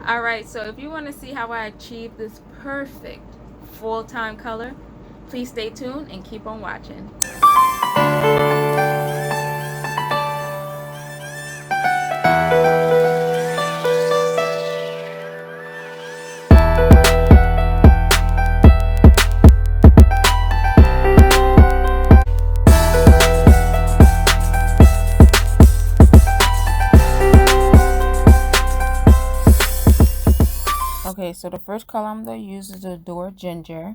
Alright, so if you want to see how I achieve this perfect full-time color, please stay tuned and keep on watching. Okay, so the first color I'm going to use is the Door Ginger,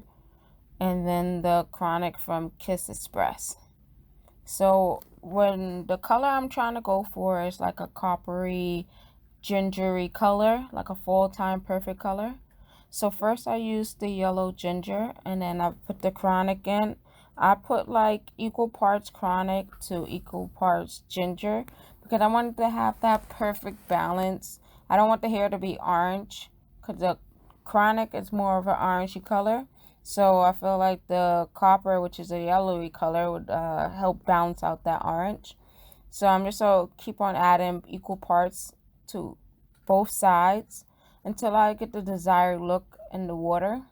and then the Chronic from Kiss Express. So when the color I'm trying to go for is like a coppery, gingery color, like a full-time perfect color. So first I use the yellow ginger, and then I put the Chronic in. I put like equal parts Chronic to equal parts ginger because I wanted to have that perfect balance. I don't want the hair to be orange because the Chronic is more of an orangey color. So I feel like the copper, which is a yellowy color, would help balance out that orange. So I'm just going to keep on adding equal parts to both sides until I get the desired look in the water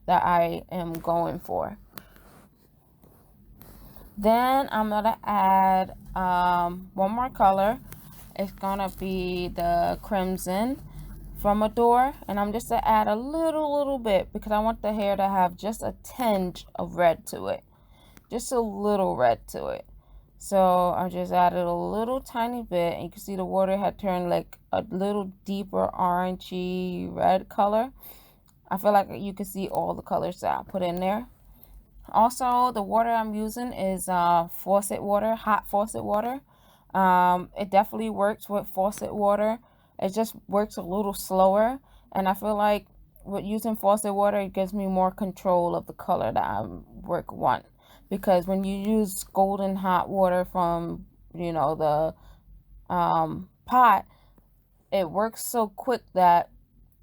that I am going for. Then I'm going to add one more color. It's going to be the Crimson from Adore, and I'm just going to add a little bit because I want the hair to have just a tinge of red to it. Just a little red to it. So I just added a little tiny bit, and you can see the water had turned like a little deeper orangey red color. I feel like you can see all the colors that I put in there. Also, the water I'm using is faucet water, hot faucet water. It definitely works with faucet water. It just works a little slower, and I feel like with using faucet water, it gives me more control of the color that I want. Because when you use golden hot water from, the pot, it works so quick that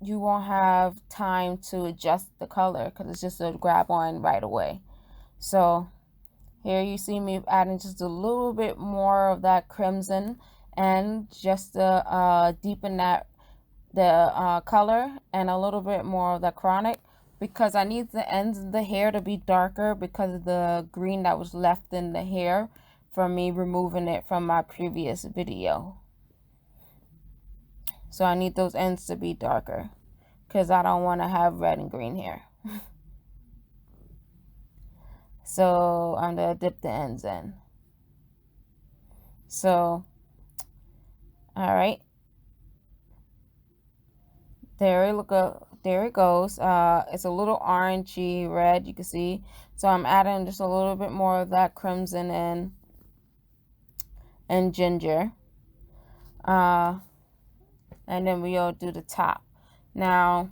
you won't have time to adjust the color because it's just a grab on right away. So here you see me adding just a little bit more of that crimson, and just to deepen the color, and a little bit more of the Chronic, because I need the ends of the hair to be darker because of the green that was left in the hair from me removing it from my previous video. So I need those ends to be darker because I don't want to have red and green hair. So I'm going to dip the ends in. So, all right. There it goes. It's a little orangey red, you can see. So I'm adding just a little bit more of that crimson in and ginger. And then we'll do the top. Now,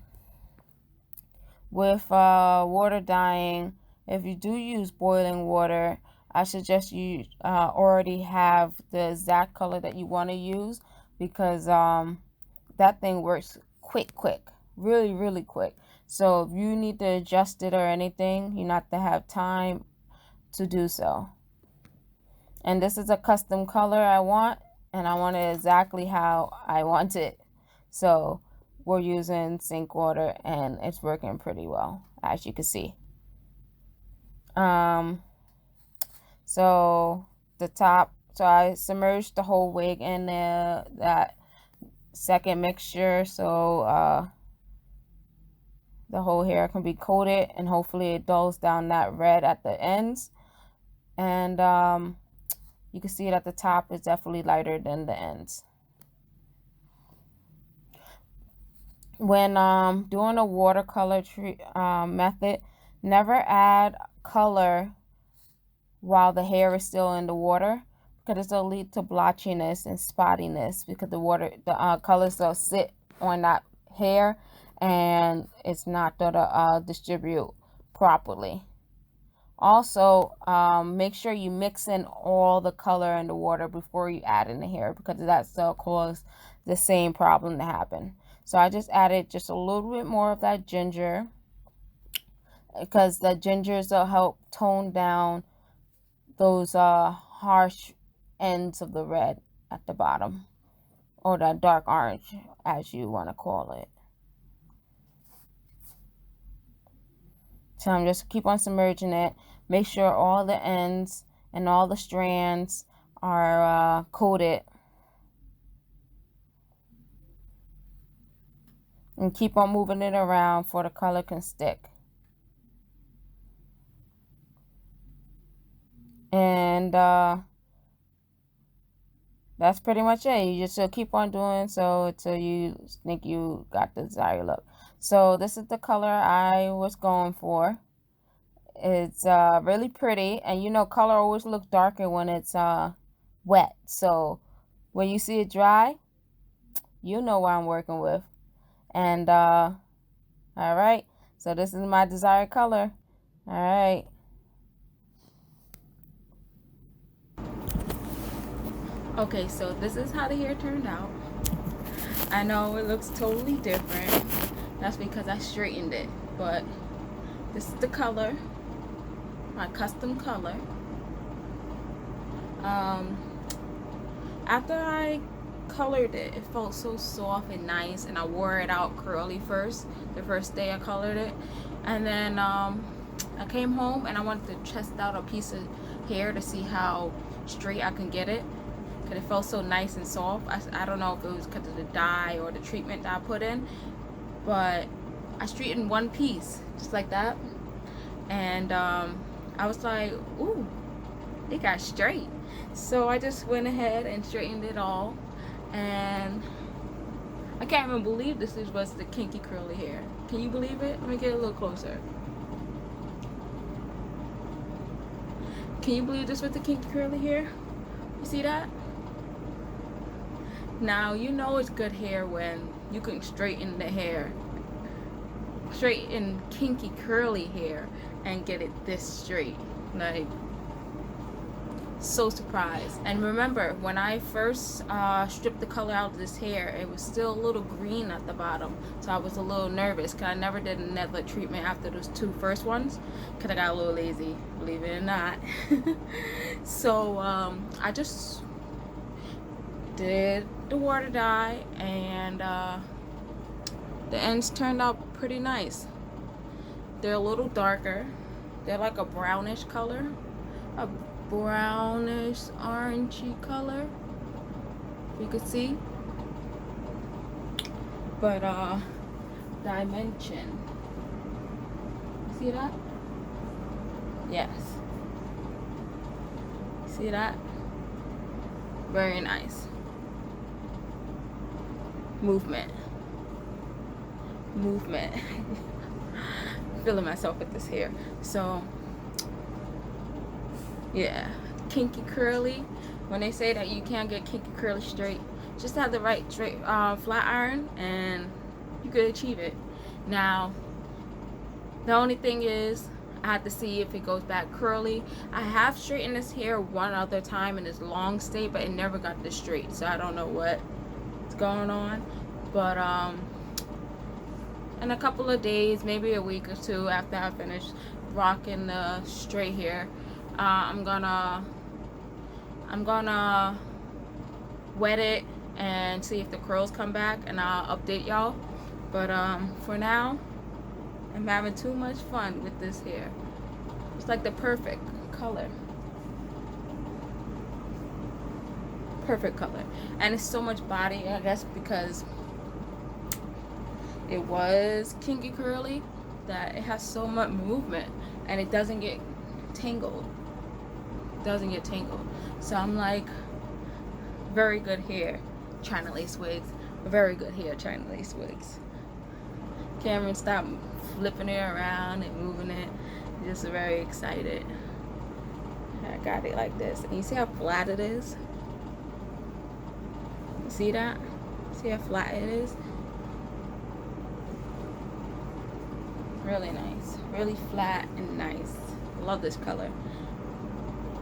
with water dyeing, if you do use boiling water, I suggest you already have the exact color that you want to use, because that thing works quick, really quick. So if you need to adjust it or anything, you not to have time to do so. And this is a custom color I want, and I want it exactly how I want it. So we're using sink water, and it's working pretty well, as you can see. So the top, so I submerged the whole wig in that second mixture, so the whole hair can be coated, and hopefully it dulls down that red at the ends. And you can see it at the top is definitely lighter than the ends. When doing a watercolor method, never add color while the hair is still in the water, because it'll lead to blotchiness and spottiness, because the colors will sit on that hair and it's not going to distribute properly. Also, make sure you mix in all the color in the water before you add in the hair, because that still cause the same problem to happen. So I just added just a little bit more of that ginger, because the gingers will help tone down those harsh ends of the red at the bottom, or that dark orange, as you want to call it. So I'm just keep on submerging it. Make sure all the ends and all the strands are coated. And keep on moving it around for the color can stick. And that's pretty much it. You just keep on doing so until you think you got the desired look. So this is the color I was going for. It's really pretty, and you know color always looks darker when it's wet. So when you see it dry, you know what I'm working with. And all right, so this is my desired color. All right. Okay, so this is how the hair turned out. I know it looks totally different. That's because I straightened it, but this is the color, my custom color. After I colored it, it felt so soft and nice, and I wore it out curly first, the first day I colored it. And then I came home and I wanted to test out a piece of hair to see how straight I can get it, because it felt so nice and soft. I don't know if it was because of the dye or the treatment that I put in, but I straightened one piece just like that, and I was like, ooh, it got straight. So I just went ahead and straightened it all, and I can't even believe this was the kinky curly hair. Can you believe it? Let me get a little closer. Can you believe this was the kinky curly hair? You see that? Now you know it's good hair when you can straighten the hair, straighten kinky curly hair and get it this straight. Like, so surprised. And remember, when I first stripped the color out of this hair, it was still a little green at the bottom, so I was a little nervous because I never did another treatment after those two first ones because I got a little lazy, believe it or not. So I just did the water dye, and the ends turned out pretty nice. They're a little darker. They're like a brownish color, a brownish orangey color, you could see. But dimension, see that? Yes, see that? Very nice. Movement feeling myself with this hair. So yeah, kinky curly, when they say that you can't get kinky curly straight, just have the right straight flat iron and you could achieve it. Now the only thing is I have to see if it goes back curly. I have straightened this hair one other time in this long state, but it never got this straight, so I don't know what's going on. But in a couple of days, maybe a week or two after I finish rocking the straight hair, I'm gonna wet it and see if the curls come back, and I'll update y'all. But for now, I'm having too much fun with this hair. It's like the perfect color. Perfect color. And it's so much body, I guess because it was kinky curly, that it has so much movement and it doesn't get tangled. So I'm like, very good hair, Chinalacewigs. Very good hair, Chinalacewigs. Cameron stopped flipping it around and moving it. Just very excited. I got it like this. And you see how flat it is? You see that? See how flat it is? Really nice. Really flat and nice. Love this color.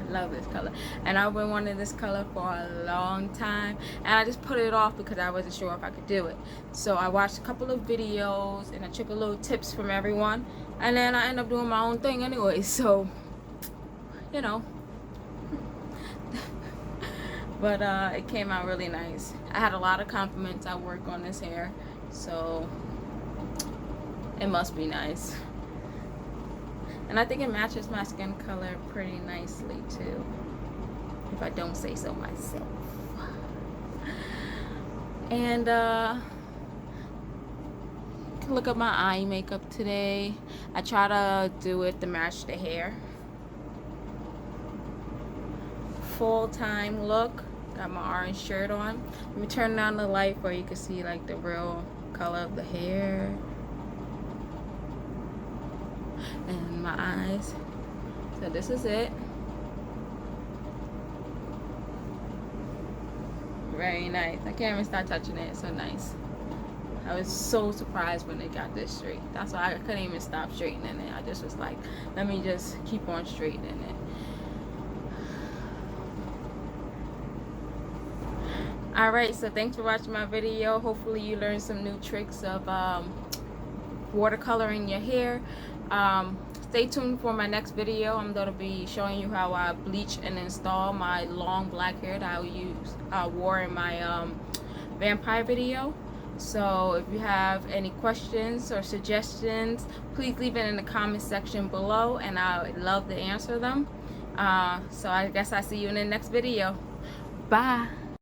Love this color, and I've been wanting this color for a long time, and I just put it off because I wasn't sure if I could do it. So I watched a couple of videos and I took a little tips from everyone, and then I end up doing my own thing anyway. So, you know, But it came out really nice. I had a lot of compliments at work on this hair, so it must be nice. And I think it matches my skin color pretty nicely too, if I don't say so myself. And look at my eye makeup today. I try to do it to match the hair. Full-time look. Got my orange shirt on. Let me turn down the light where you can see like the real color of the hair and my eyes. So this is it. Very nice. I can't even start touching it. It's so nice. I was so surprised when they got this straight. That's why I couldn't even stop straightening it. I just was like, let me just keep on straightening it. Alright, so thanks for watching my video. Hopefully you learned some new tricks of watercoloring your hair. Stay tuned for my next video. I'm going to be showing you how I bleach and install my long black hair that I wore in my vampire video. So if you have any questions or suggestions, please leave it in the comment section below, and I would love to answer them. So I guess I'll see you in the next video. Bye.